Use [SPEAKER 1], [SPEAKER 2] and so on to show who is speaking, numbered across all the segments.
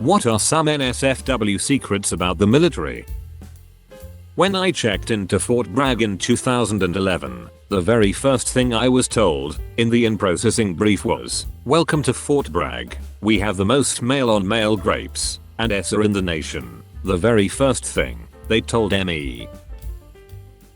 [SPEAKER 1] What are some NSFW secrets about the military? When I checked into Fort Bragg in 2011, the very first thing I was told in the in-processing brief was, "Welcome to Fort Bragg. We have the most male-on-male grapes and ESA in the nation." The very first thing they told me.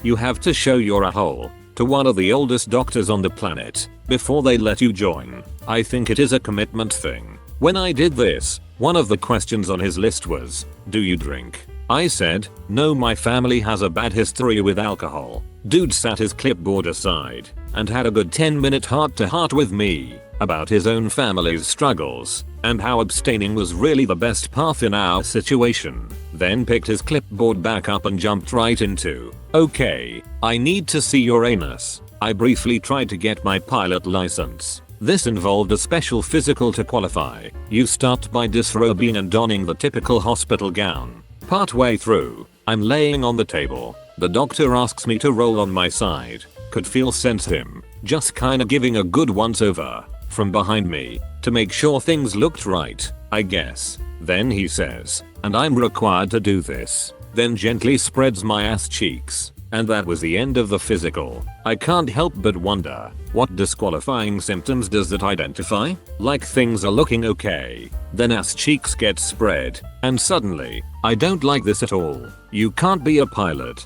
[SPEAKER 1] You have to show you're a hole to one of the oldest doctors on the planet before they let you join. I think it is a commitment thing. When I did this, one of the questions on his list was, "Do you drink?" I said, "No, my family has a bad history with alcohol." Dude sat his clipboard aside and had a good 10-minute heart-to-heart with me about his own family's struggles and how abstaining was really the best path in our situation. Then picked his clipboard back up and jumped right into, "Okay, I need to see your anus." I briefly tried to get my pilot license. This involved a special physical to qualify. You start by disrobing and donning the typical hospital gown. Partway through, I'm laying on the table. The doctor asks me to roll on my side. Could sense him just kinda giving a good once over from behind me to make sure things looked right, I guess. Then he says, "And I'm required to do this." Then gently spreads my ass cheeks. And that was the end of the physical. I can't help but wonder, what disqualifying symptoms does that identify? Like things are looking okay, then ass cheeks get spread, and suddenly, I don't like this at all. You can't be a pilot.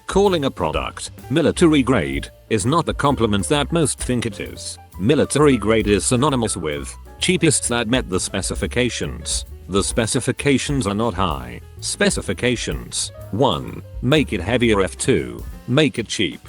[SPEAKER 1] Calling a product military grade is not the compliment that most think it is. Military grade is synonymous with cheapest that met the specifications. The specifications are not high. Specifications: 1. Make it heavier. F2. Make it cheap.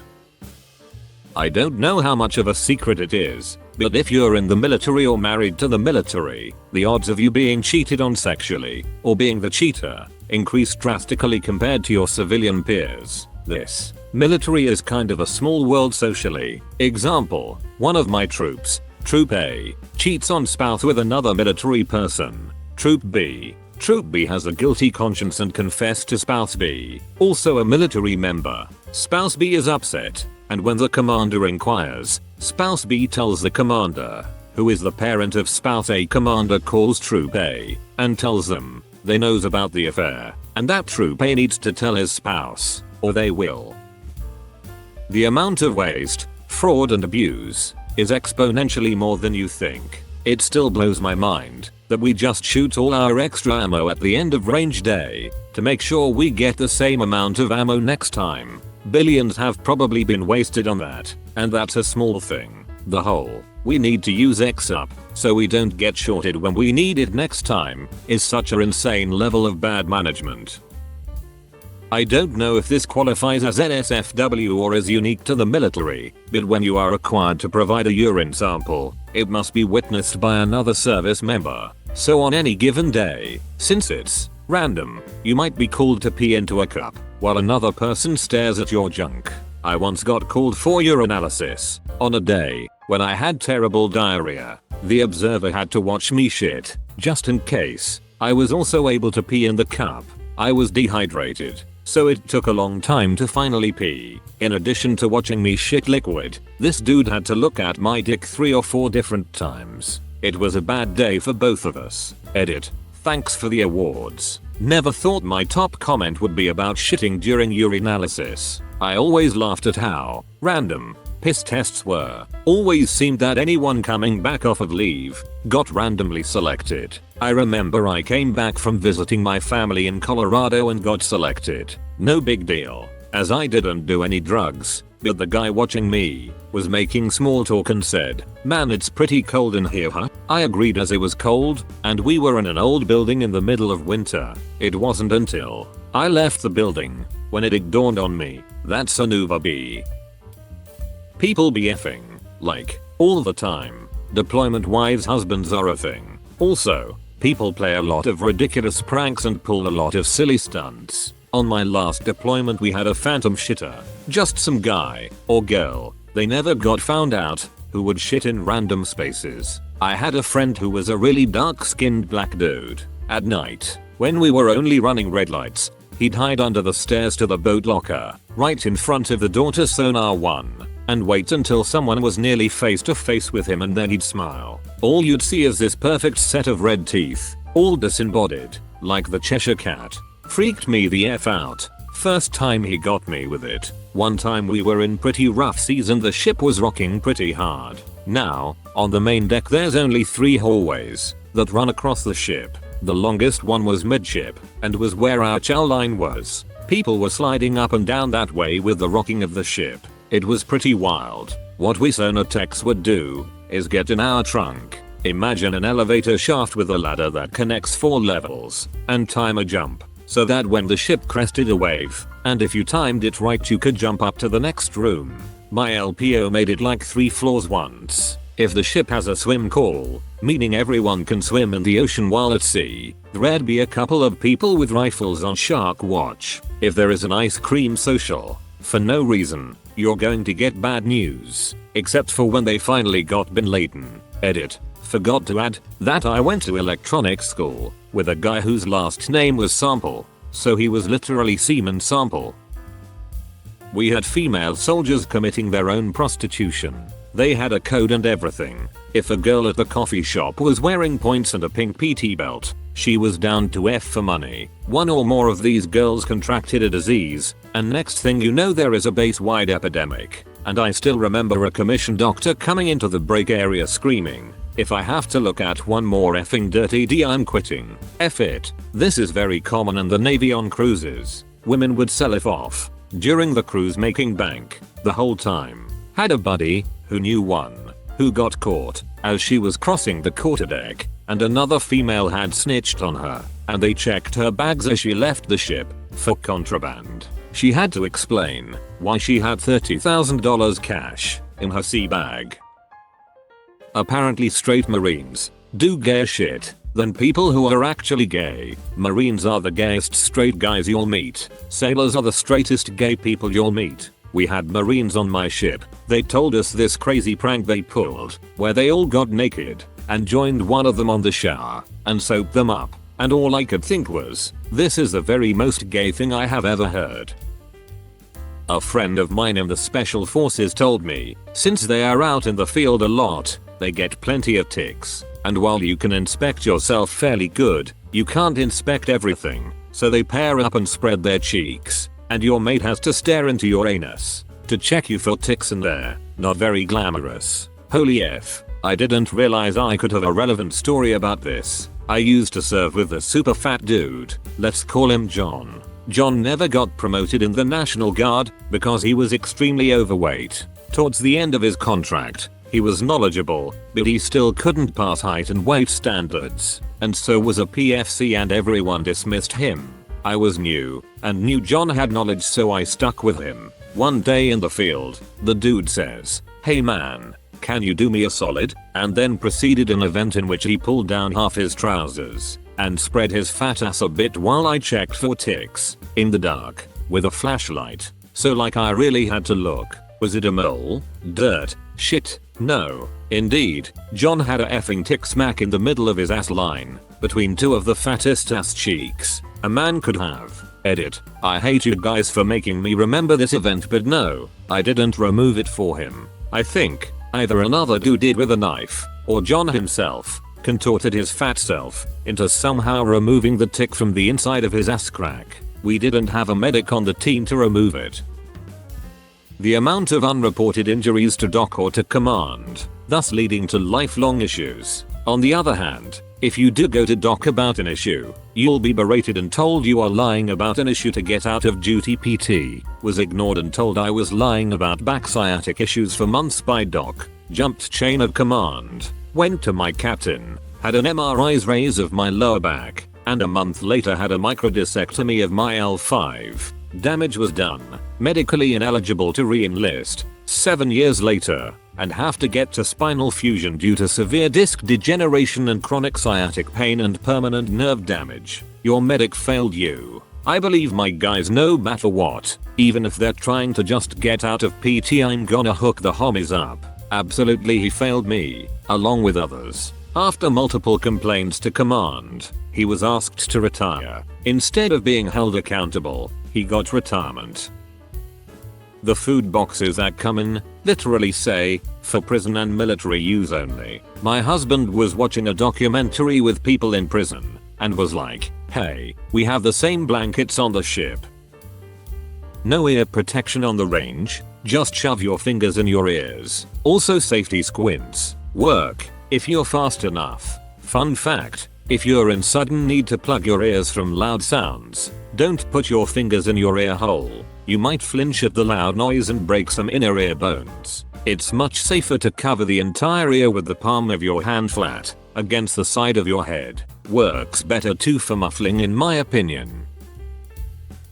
[SPEAKER 1] I don't know how much of a secret it is, but if you're in the military or married to the military, the odds of you being cheated on sexually or being the cheater increase drastically compared to your civilian peers. This military is kind of a small world socially. Example: one of my troops, Troop A, cheats on spouse with another military person. Troop B has a guilty conscience and confessed to Spouse B, also a military member. Spouse B is upset, and when the commander inquires, Spouse B tells the commander, who is the parent of Spouse A. Commander calls Troop A and tells them they knows about the affair, and that Troop A needs to tell his spouse, or they will. The amount of waste, fraud and abuse is exponentially more than you think. It still blows my mind that we just shoot all our extra ammo at the end of range day to make sure we get the same amount of ammo next time. Billions have probably been wasted on that, and that's a small thing. The whole, we need to use X up so we don't get shorted when we need it next time, is such an insane level of bad management. I don't know if this qualifies as NSFW or is unique to the military, but when you are required to provide a urine sample, it must be witnessed by another service member. So on any given day, since it's random, you might be called to pee into a cup while another person stares at your junk. I once got called for urinalysis on a day when I had terrible diarrhea. The observer had to watch me shit, just in case. I was also able to pee in the cup. I was dehydrated, so it took a long time to finally pee. In addition to watching me shit liquid, this dude had to look at my dick 3 or 4 different times. It was a bad day for both of us. Edit. Thanks for the awards. Never thought my top comment would be about shitting during urinalysis. I always laughed at how random piss tests were. Always seemed that anyone coming back off of leave got randomly selected. I remember I came back from visiting my family in Colorado and got selected. No big deal, as I didn't do any drugs, but the guy watching me was making small talk and said, "Man, it's pretty cold in here, huh?" I agreed as it was cold, and we were in an old building in the middle of winter. It wasn't until I left the building when it dawned on me, that's an Uber B. People be effing, like, all the time. Deployment wives' husbands are a thing. Also, people play a lot of ridiculous pranks and pull a lot of silly stunts. On my last deployment we had a phantom shitter. Just some guy, or girl, they never got found out, who would shit in random spaces. I had a friend who was a really dark-skinned black dude. At night, when we were only running red lights, he'd hide under the stairs to the boat locker, right in front of the door to sonar 1, and wait until someone was nearly face to face with him and then he'd smile. All you'd see is this perfect set of red teeth, all disembodied, like the Cheshire Cat. Freaked me the F out. First time he got me with it. One time we were in pretty rough seas and the ship was rocking pretty hard. Now, on the main deck there's only 3 hallways that run across the ship. The longest one was midship and was where our chow line was. People were sliding up and down that way with the rocking of the ship. It was pretty wild. What we sonotechs would do is get in our trunk. Imagine an elevator shaft with a ladder that connects 4 levels and time a jump so that when the ship crested a wave, and if you timed it right you could jump up to the next room. My LPO made it like 3 floors once. If the ship has a swim call, meaning everyone can swim in the ocean while at sea, there'd be a couple of people with rifles on shark watch. If there is an ice cream social, for no reason, you're going to get bad news. Except for when they finally got bin Laden. Edit. Forgot to add that I went to electronics school with a guy whose last name was Sample, so he was literally Seaman Sample. We had female soldiers committing their own prostitution. They had a code and everything. If a girl at the coffee shop was wearing points and a pink PT belt, she was down to F for money. One or more of these girls contracted a disease, and next thing you know there is a base-wide epidemic. And I still remember a commissioned doctor coming into the break area screaming, "If I have to look at one more effing dirty D, I'm quitting. F it." This is very common in the Navy on cruises. Women would sell it off during the cruise, making bank the whole time. Had a buddy who knew one who got caught as she was crossing the quarterdeck, and another female had snitched on her, and they checked her bags as she left the ship for contraband. She had to explain why she had $30,000 cash in her sea bag. Apparently straight Marines do gayer shit than people who are actually gay. Marines are the gayest straight guys you'll meet. Sailors are the straightest gay people you'll meet. We had Marines on my ship. They told us this crazy prank they pulled where they all got naked and joined one of them on the shower and soaped them up. And all I could think was, this is the very most gay thing I have ever heard. A friend of mine in the special forces told me, since they are out in the field a lot, they get plenty of ticks. And while you can inspect yourself fairly good, you can't inspect everything. So they pair up and spread their cheeks, and your mate has to stare into your anus to check you for ticks in there. Not very glamorous. Holy F. I didn't realize I could have a relevant story about this. I used to serve with a super fat dude. Let's call him John. John never got promoted in the National Guard because he was extremely overweight. Towards the end of his contract, he was knowledgeable, but he still couldn't pass height and weight standards, and so was a PFC and everyone dismissed him. I was new, and knew John had knowledge, so I stuck with him. One day in the field, the dude says, "Hey man, can you do me a solid?" And then proceeded an event in which he pulled down half his trousers and spread his fat ass a bit while I checked for ticks in the dark with a flashlight. So like I really had to look. Was it a mole? Dirt? Shit? No. Indeed, John had a effing tick smack in the middle of his ass line, between two of the fattest ass cheeks a man could have. Edit. I hate you guys for making me remember this event, but no, I didn't remove it for him. I think either another dude did with a knife, or John himself contorted his fat self into somehow removing the tick from the inside of his ass crack. We didn't have a medic on the team to remove it. The amount of unreported injuries to dock or to command, thus leading to lifelong issues. On the other hand, if you do go to dock about an issue, you'll be berated and told you are lying about an issue to get out of duty. PT was ignored and told I was lying about back sciatic issues for months by dock. Jumped chain of command, went to my captain, had an MRI's raise of my lower back, and a month later had a microdiscectomy of my L5. Damage was done, medically ineligible to re-enlist. 7 years later, and have to get to spinal fusion due to severe disc degeneration and chronic sciatic pain and permanent nerve damage. Your medic failed you. I believe my guys no matter what, even if they're trying to just get out of PT, I'm gonna hook the homies up. Absolutely, he failed me, along with others. After multiple complaints to command, he was asked to retire. Instead of being held accountable, he got retirement. The food boxes that come in literally say, for prison and military use only. My husband was watching a documentary with people in prison and was like, hey, we have the same blankets on the ship. No ear protection on the range, just shove your fingers in your ears. Also safety squints work if you're fast enough. Fun fact, if you're in sudden need to plug your ears from loud sounds, don't put your fingers in your ear hole. You might flinch at the loud noise and break some inner ear bones. It's much safer to cover the entire ear with the palm of your hand flat against the side of your head. Works better too for muffling in my opinion.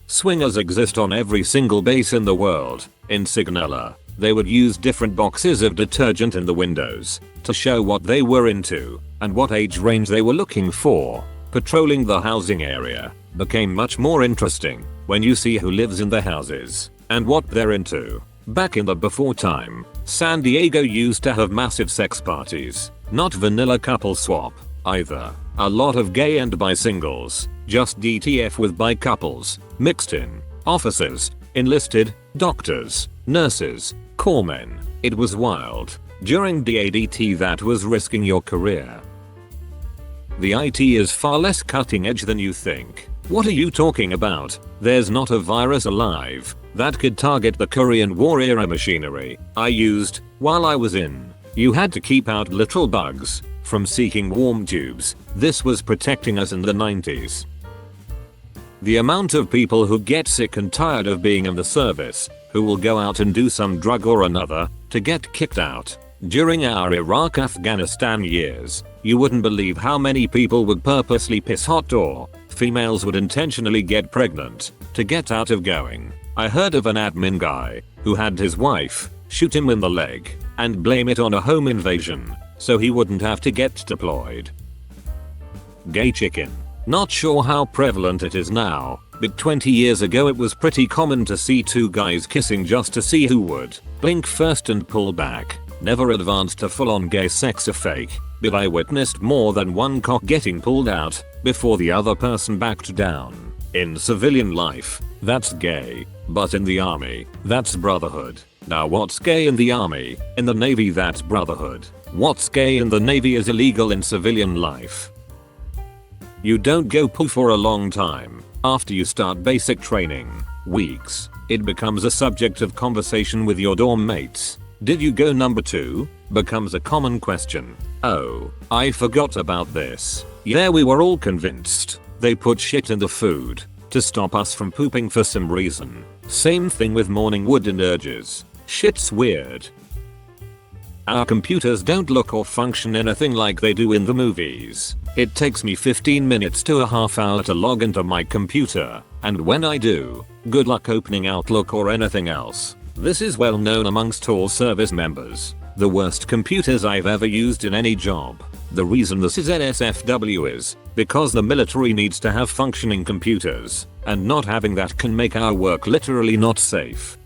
[SPEAKER 1] Swingers exist on every single base in the world. In Signella, they would use different boxes of detergent in the windows to show what they were into and what age range they were looking for. Patrolling the housing area became much more interesting when you see who lives in the houses and what they're into. Back in the before time, San Diego used to have massive sex parties. Not vanilla couple swap, either. A lot of gay and bi singles, just DTF with bi couples, mixed in. Officers, enlisted, doctors, nurses, corpsmen. It was wild. During DADT that was risking your career. The IT is far less cutting edge than you think. What are you talking about? There's not a virus alive that could target the Korean War era machinery I used while I was in. You had to keep out literal bugs from seeking warm tubes. This was protecting us in the 90s. The amount of people who get sick and tired of being in the service, who will go out and do some drug or another to get kicked out. During our Iraq-Afghanistan years, you wouldn't believe how many people would purposely piss hot or females would intentionally get pregnant to get out of going. I heard of an admin guy who had his wife shoot him in the leg and blame it on a home invasion so he wouldn't have to get deployed. Gay chicken. Not sure how prevalent it is now, but 20 years ago it was pretty common to see two guys kissing just to see who would blink first and pull back. Never advanced to full-on gay sex or fake, but I witnessed more than one cock getting pulled out before the other person backed down. In civilian life, that's gay, but in the army, that's brotherhood. Now what's gay in the army? In the navy that's brotherhood. What's gay in the navy is illegal in civilian life. You don't go poo for a long time after you start basic training. Weeks. It becomes a subject of conversation with your dorm mates. Did you go number 2? Becomes a common question. Oh, I forgot about this. Yeah, we were all convinced they put shit in the food to stop us from pooping for some reason. Same thing with morning wood and urges. Shit's weird. Our computers don't look or function anything like they do in the movies. It takes me 15 minutes to a half hour to log into my computer, and when I do, good luck opening Outlook or anything else. This is well known amongst all service members. The worst computers I've ever used in any job. The reason this is NSFW is because the military needs to have functioning computers, and not having that can make our work literally not safe.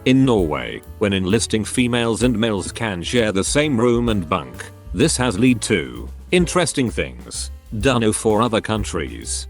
[SPEAKER 1] In Norway, when enlisting females and males can share the same room and bunk, this has led to interesting things. Dunno for other countries.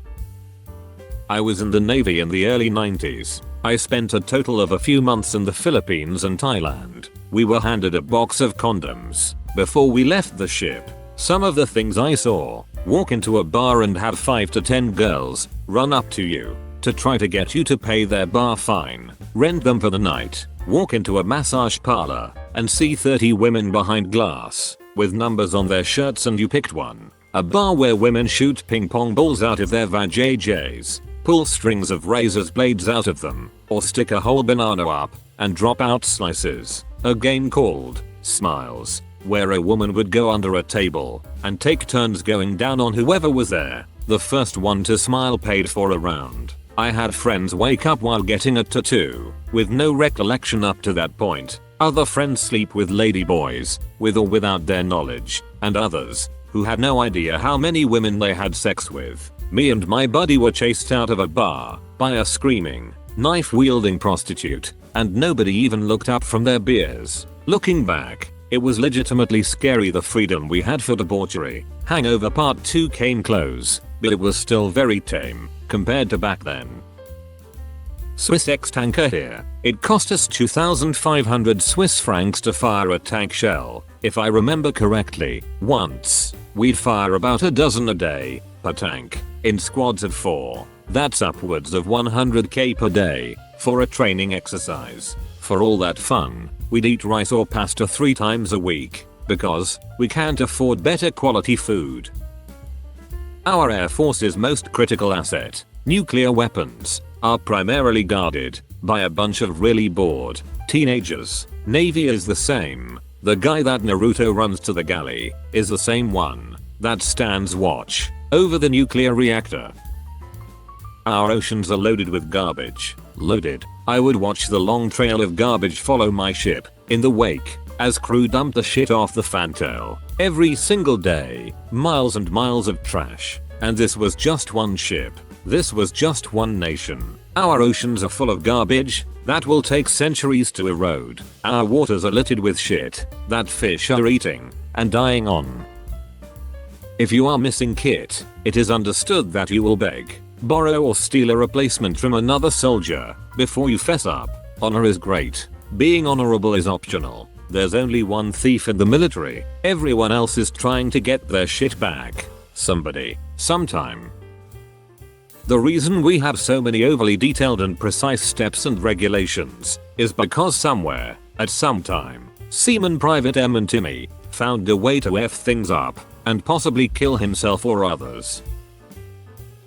[SPEAKER 1] I was in the Navy in the early 90s. I spent a total of a few months in the Philippines and Thailand. We were handed a box of condoms before we left the ship. Some of the things I saw: walk into a bar and have 5 to 10 girls run up to you to try to get you to pay their bar fine, rent them for the night, walk into a massage parlor and see 30 women behind glass with numbers on their shirts and you picked one. A bar where women shoot ping pong balls out of their vajayjays, pull strings of razors blades out of them, or stick a whole banana up and drop out slices. A game called Smiles, where a woman would go under a table and take turns going down on whoever was there. The first one to smile paid for a round. I had friends wake up while getting a tattoo, with no recollection up to that point. Other friends sleep with ladyboys, with or without their knowledge, and others who had no idea how many women they had sex with. Me and my buddy were chased out of a bar by a screaming, knife-wielding prostitute, and nobody even looked up from their beers. Looking back, it was legitimately scary the freedom we had for debauchery. Hangover Part 2 came close, but it was still very tame compared to back then. Swiss ex-tanker here. It cost us 2,500 Swiss francs to fire a tank shell, if I remember correctly. Once, we'd fire about a dozen a day, per tank, in squads of 4. That's upwards of 100k per day, for a training exercise. For all that fun, we'd eat rice or pasta 3 times a week, because we can't afford better quality food. Our Air Force's most critical asset, nuclear weapons, are primarily guarded by a bunch of really bored teenagers. Navy is the same. The guy that Naruto runs to the galley is the same one that stands watch over the nuclear reactor. Our oceans are loaded with garbage. Loaded. I would watch the long trail of garbage follow my ship in the wake as crew dump the shit off the fantail. Every single day, miles and miles of trash. And this was just one ship. This was just one nation. Our oceans are full of garbage that will take centuries to erode. Our waters are littered with shit that fish are eating and dying on. If you are missing kit, it is understood that you will beg, borrow or steal a replacement from another soldier before you fess up. Honor is great. Being honorable is optional. There's only one thief in the military. Everyone else is trying to get their shit back. Somebody, sometime. The reason we have so many overly detailed and precise steps and regulations is because somewhere, at some time, Seaman Private M and Timmy found a way to F things up and possibly kill himself or others.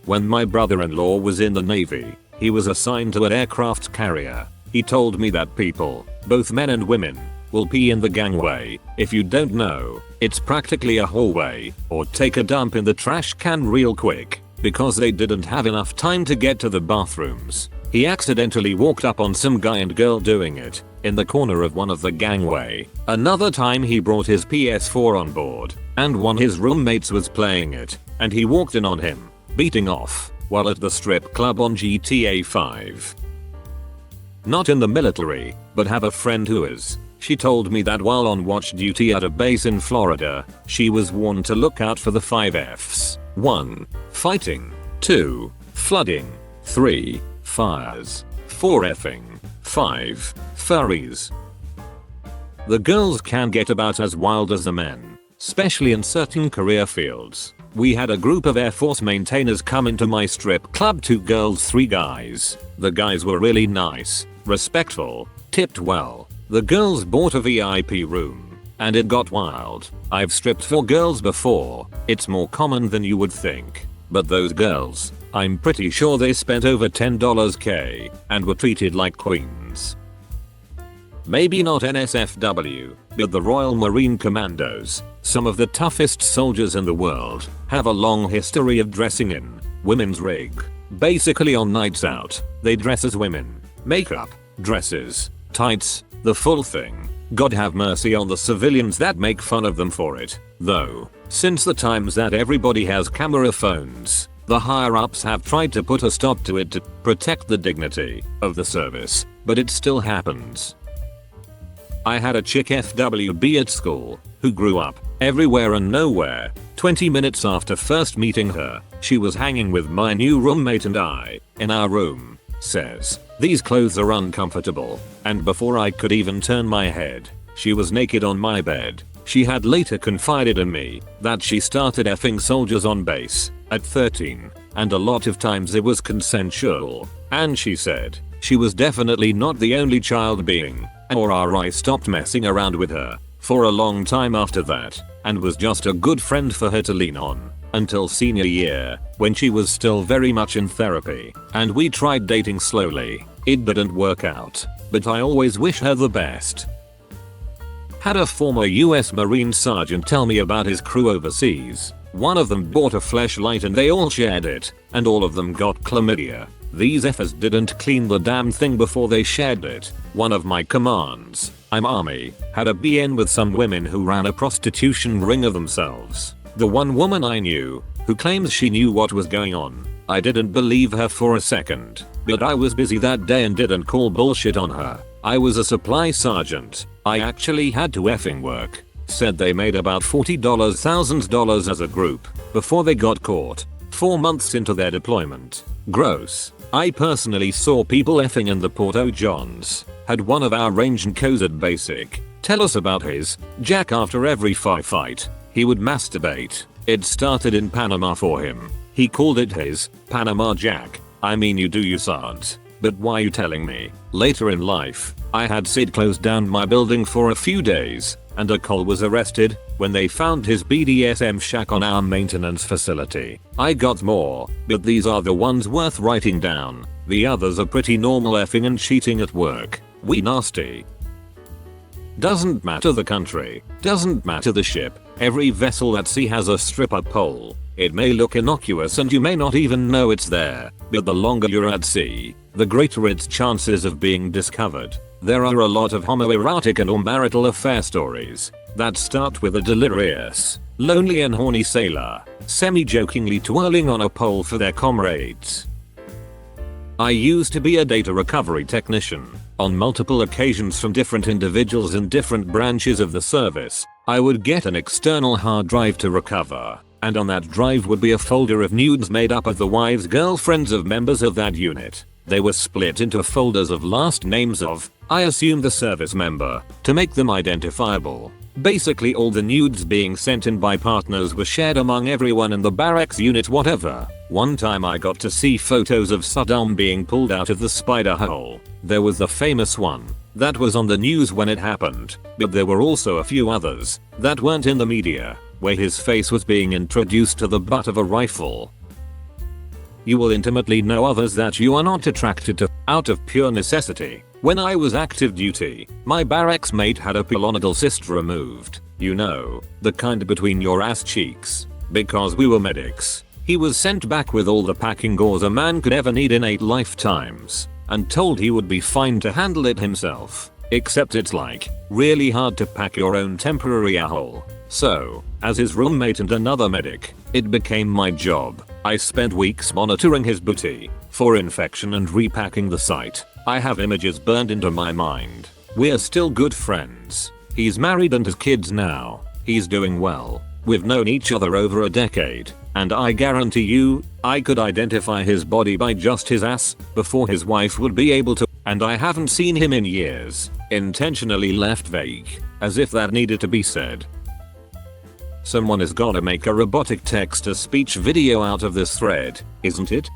[SPEAKER 1] When my brother-in-law was in the Navy, he was assigned to an aircraft carrier. He told me that people, both men and women, will pee in the gangway. If you don't know, it's practically a hallway, or take a dump in the trash can real quick, because they didn't have enough time to get to the bathrooms. He accidentally walked up on some guy and girl doing it, in the corner of one of the gangway. Another time he brought his PS4 on board, and one of his roommates was playing it, and he walked in on him, beating off, while at the strip club on GTA 5. Not in the military, but have a friend who is. She told me that while on watch duty at a base in Florida, she was warned to look out for the 5 Fs. 1. Fighting. 2. Flooding. 3. Fires. 4. Effing. 5. Furries. The girls can get about as wild as the men, especially in certain career fields. We had a group of Air Force maintainers come into my strip club, 2 girls, 3 guys. The guys were really nice, respectful, tipped well. The girls bought a VIP room, and it got wild. I've stripped for girls before. It's more common than you would think. But those girls, I'm pretty sure they spent over $10K and were treated like queens. Maybe not NSFW, but the Royal Marine Commandos, some of the toughest soldiers in the world, have a long history of dressing in women's rig. Basically on nights out, they dress as women. Makeup, dresses, tights, the full thing. God have mercy on the civilians that make fun of them for it. Though, since the times that everybody has camera phones, the higher ups have tried to put a stop to it to protect the dignity of the service, but it still happens. I had a chick FWB at school who grew up everywhere and nowhere. 20 minutes after first meeting her, she was hanging with my new roommate and I in our room. Says, "These clothes are uncomfortable," and before I could even turn my head, she was naked on my bed. She had later confided in me that she started effing soldiers on base at 13, and a lot of times it was consensual, and she said she was definitely not the only child being, or I stopped messing around with her for a long time after that, and was just a good friend for her to lean on. Until senior year, when she was still very much in therapy, and we tried dating slowly. It didn't work out, but I always wish her the best. Had a former US Marine sergeant tell me about his crew overseas. One of them bought a fleshlight and they all shared it, and all of them got chlamydia. These effers didn't clean the damn thing before they shared it. One of my commands, I'm Army, had a BN with some women who ran a prostitution ring of themselves. The one woman I knew, who claims she knew what was going on, I didn't believe her for a second, but I was busy that day and didn't call bullshit on her. I was a supply sergeant. I actually had to effing work. Said they made about $40,000 as a group before they got caught. 4 months into their deployment. Gross. I personally saw people effing in the Porto Johns. Had one of our range co's at basic tell us about his jack after every fight. He would masturbate. It started in Panama for him. He called it his Panama Jack. I mean, you do, you sards. But why you telling me? Later in life, I had Sid close down my building for a few days, and a col was arrested when they found his BDSM shack on our maintenance facility. I got more, but these are the ones worth writing down. The others are pretty normal effing and cheating at work. We nasty. Doesn't matter the country, doesn't matter the ship, every vessel at sea has a stripper pole. It may look innocuous and you may not even know it's there, but the longer you're at sea, the greater its chances of being discovered. There are a lot of homoerotic and or marital affair stories that start with a delirious, lonely and horny sailor semi-jokingly twirling on a pole for their comrades. I used to be a data recovery technician. On multiple occasions from different individuals in different branches of the service, I would get an external hard drive to recover, and on that drive would be a folder of nudes made up of the wives, girlfriends of members of that unit. They were split into folders of last names of, I assume, the service member, to make them identifiable. Basically all the nudes being sent in by partners were shared among everyone in the barracks unit whatever. One time I got to see photos of Saddam being pulled out of the spider hole. There was the famous one that was on the news when it happened, but there were also a few others that weren't in the media, where his face was being introduced to the butt of a rifle. You will intimately know others that you are not attracted to out of pure necessity. When I was active duty, my barracks mate had a pilonidal cyst removed. You know, the kind between your ass cheeks. Because we were medics, he was sent back with all the packing gauze a man could ever need in 8 lifetimes, and told he would be fine to handle it himself. Except it's like, really hard to pack your own temporary a-hole. So, as his roommate and another medic, it became my job. I spent weeks monitoring his booty for infection and repacking the site. I have images burned into my mind. We're still good friends. He's married and has kids now. He's doing well. We've known each other over a decade, and I guarantee you, I could identify his body by just his ass before his wife would be able to, and I haven't seen him in years. Intentionally left vague, as if that needed to be said. Someone has gotta make a robotic text-to-speech video out of this thread, isn't it?